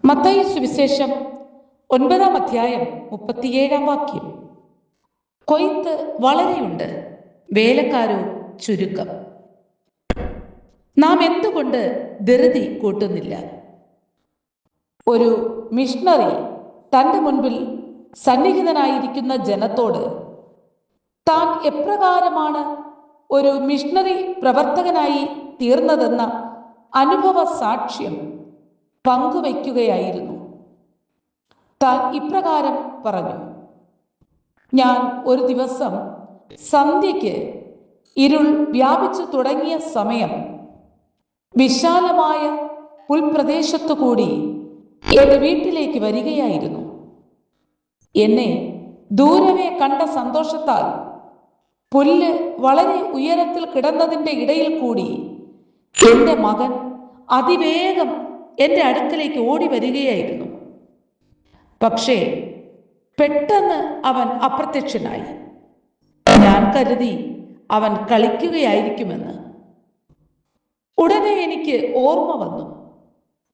മത്തായി സുവിശേഷം 9-ാം അധ്യായം 37-ാം വാക്യം. കൊയ്ത്ത് വളരെയുണ്ട്, വേലക്കാരോ ചുരുക്കം. നാം എന്തുകൊണ്ട് ധൃതി കൂട്ടുന്നില്ല? ഒരു മിഷണറി തൻ്റെ മുൻപിൽ സന്നിഹിതനായിരിക്കുന്ന ജനത്തോട് താൻ എപ്രകാരമാണ് ഒരു മിഷണറി പ്രവർത്തകനായി തീർന്നതെന്ന അനുഭവ സാക്ഷ്യം പങ്കുവയ്ക്കുകയായിരുന്നു. താൻ ഇപ്രകാരം പറഞ്ഞു: ഞാൻ ഒരു ദിവസം സന്ധ്യയ്ക്ക് ഇരുൾ വ്യാപിച്ചു തുടങ്ങിയ സമയം വിശാലമായ പുൽപ്രദേശത്തു കൂടി എൻ്റെ വീട്ടിലേക്ക് വരികയായിരുന്നു. എന്നെ ദൂരവേ കണ്ട സന്തോഷത്താൽ പുല്ല് വളരെ ഉയരത്തിൽ കിടന്നതിൻ്റെ ഇടയിൽ കൂടി എൻ്റെ മകൻ അതിവേഗം എൻ്റെ അടുക്കലേക്ക് ഓടി വരികയായിരുന്നു. പക്ഷേ പെട്ടെന്ന് അവൻ അപ്രത്യക്ഷനായി. ഞാൻ കരുതി അവൻ കളിക്കുകയായിരിക്കുമെന്ന്. ഉടനെ എനിക്ക് ഓർമ്മ വന്നു,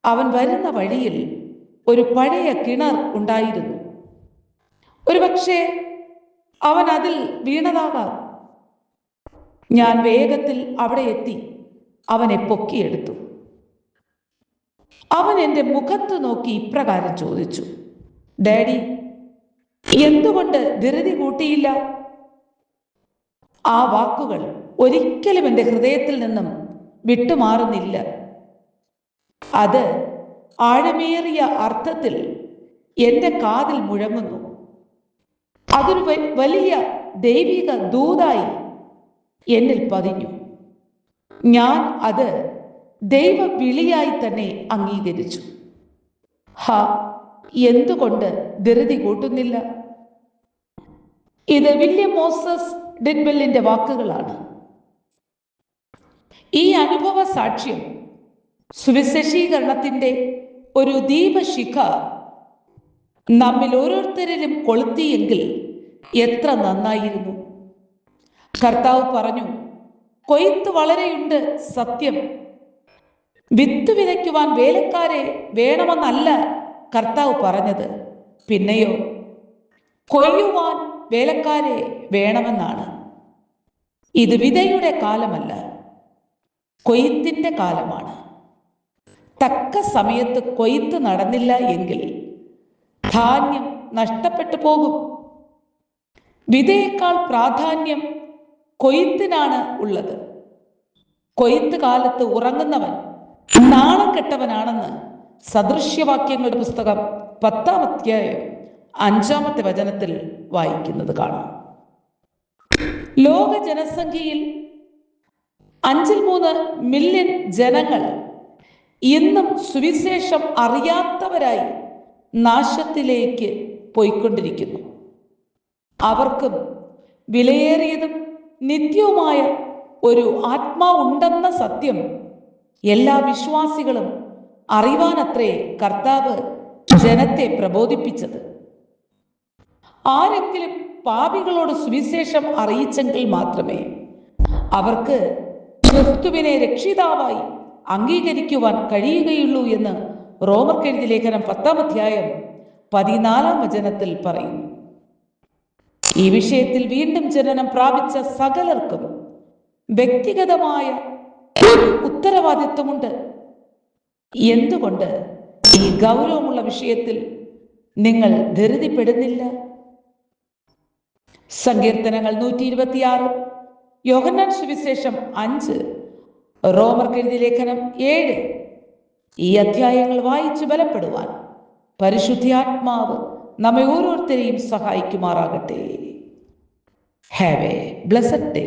അവൻ വരുന്ന വഴിയിൽ ഒരു പഴയ കിണർ ഉണ്ടായിരുന്നു. ഒരുപക്ഷെ അവൻ അതിൽ വീണതാകാം. ഞാൻ വേഗത്തിൽ അവിടെ എത്തി അവനെ പൊക്കിയെടുത്തു. അവൻ എൻ്റെ മുഖത്ത് നോക്കി ഇപ്രകാരം ചോദിച്ചു: ഡാഡി, എന്തുകൊണ്ട് ധൃതി കൂട്ടിയില്ല? ആ വാക്കുകൾ ഒരിക്കലും എൻ്റെ ഹൃദയത്തിൽ നിന്നും വിട്ടുമാറുന്നില്ല. അത് ആഴമേറിയ അർത്ഥത്തിൽ എൻ്റെ കാതിൽ മുഴങ്ങുന്നു. അതൊരു വലിയ ദൈവിക ദൂതായി എന്നിൽ പതിഞ്ഞു. ഞാൻ അത് ദൈവ വിളിയായി തന്നെ അംഗീകരിച്ചു. എന്തുകൊണ്ട് ധൃതി കൂട്ടുന്നില്ല? ഇത് വില്യം മോസസ് ഡിഡ്ബെല്ലിന്റെ വാക്കുകളാണ്. ഈ അനുഭവ സാക്ഷ്യം സുവിശേഷീകരണത്തിന്റെ ഒരു ദീപശിഖ നമ്മിൽ ഓരോരുത്തരിലും കൊളുത്തിയെങ്കിൽ എത്ര നന്നായിരുന്നു. കർത്താവ് പറഞ്ഞു, കൊയ്ത്ത് വളരെയുണ്ട്, സത്യം. വിത്ത് വിതയ്ക്കുവാൻ വേലക്കാരെ വേണമെന്നല്ല കർത്താവ് പറഞ്ഞത്. പിന്നെയോ കൊയ്യുവാൻ വേലക്കാരെ വേണമെന്നാണ്. ഇത് വിതയുടെ കാലമല്ല, കൊയ്ത്തിന്റെ കാലമാണ്. തക്ക സമയത്ത് കൊയ്ത്ത് നടന്നില്ല എങ്കിൽ ധാന്യം നഷ്ടപ്പെട്ടു പോകും. വിതയേക്കാൾ പ്രാധാന്യം കൊയ്ത്തിനാണ് ഉള്ളത്. കൊയ്ത്ത് കാലത്ത് ഉറങ്ങുന്നവൻ നാണം കെട്ടവനാണെന്ന് സദൃശ്യവാക്യങ്ങളുടെ പുസ്തകം 10-ാം അധ്യായം 5-ാമത്തെ വചനത്തിൽ വായിക്കുന്നത് കാണാം. ലോക ജനസംഖ്യയിൽ 5-3 മില്യൺ ജനങ്ങൾ ഇന്നും സുവിശേഷം അറിയാത്തവരായി നാശത്തിലേക്ക് പോയിക്കൊണ്ടിരിക്കുന്നു. അവർക്കും വിലയേറിയതും നിത്യവുമായ ഒരു ആത്മാവുണ്ടെന്ന സത്യം എല്ലാ വിശ്വാസികളും അറിവാനത്രേ കർത്താവ് ജനത്തെ പ്രബോധിപ്പിച്ചത്. ആരെങ്കിലും പാപികളോട് സുവിശേഷം അറിയിച്ചെങ്കിൽ മാത്രമേ അവർക്ക് ക്രിസ്തുവിനെ രക്ഷിതാവായി അംഗീകരിക്കുവാൻ കഴിയുകയുള്ളൂ എന്ന് റോമർക്കെഴുതിയ ലേഖനം 10-ാം അധ്യായം 14-ാം വചനത്തിൽ പറയുന്നു. ഈ വിഷയത്തിൽ വീണ്ടും ജനനം പ്രാപിച്ച സകലർക്കും വ്യക്തിഗതമായ ഒരു ഉത്തരവാദിത്വമുണ്ട്. എന്തുകൊണ്ട് ഈ ഗൗരവമുള്ള വിഷയത്തിൽ നിങ്ങൾ ധൃതിപ്പെടുന്നില്ല? സങ്കീർത്തനങ്ങൾ 126, യോഹന്നാൻ സുവിശേഷം 5, റോമർക്കെഴുതിയ ലേഖനം 7, ഈ അധ്യായങ്ങൾ വായിച്ചു ബലപ്പെടുവാൻ പരിശുദ്ധാത്മാവ് നമ്മെ ഓരോരുത്തരെയും സഹായിക്കുമാറാകട്ടെ. Have a blessed day.